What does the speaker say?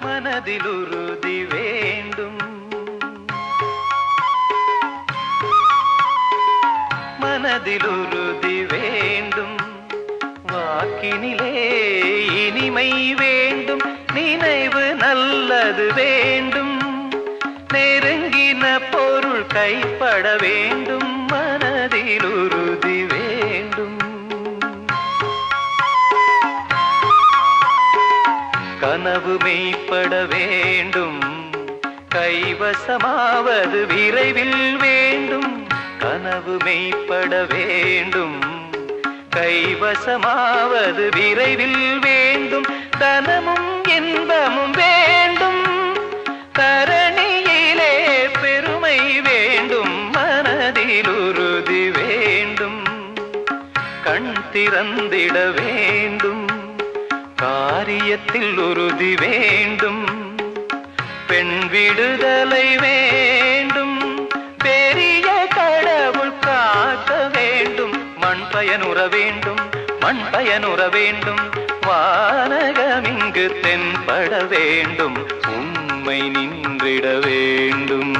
மனதில் உறுதி வேண்டும், மனதில் உறுதி வேண்டும். வாக்கினிலே இனிமை வேண்டும், நினைவு நல்லது வேண்டும். நெருங்கின பொருள் கைப்பட வேண்டும், மனதில் உறுதி வேண்டும். கனவு மெய்ப்பட வேண்டும், கைவசமாவது விரைவில் வேண்டும். கனவு மெய்ப்பட வேண்டும், கைவசமாவது விரைவில் வேண்டும். தனமும் இன்பமும் வேண்டும், தரணியிலே பெருமை வேண்டும், மனதில் உறுதி வேண்டும். கண் திறந்திட வேண்டும், காரியத்தில் உறுதி வேண்டும். பெண் விடுதலை வேண்டும், பெரிய கடவுள் காக்க வேண்டும். மண் பயனுற வேண்டும், மண் பயனுற வேண்டும். வானகம் இங்கு தென்பட வேண்டும், உண்மை நின்றிட வேண்டும்.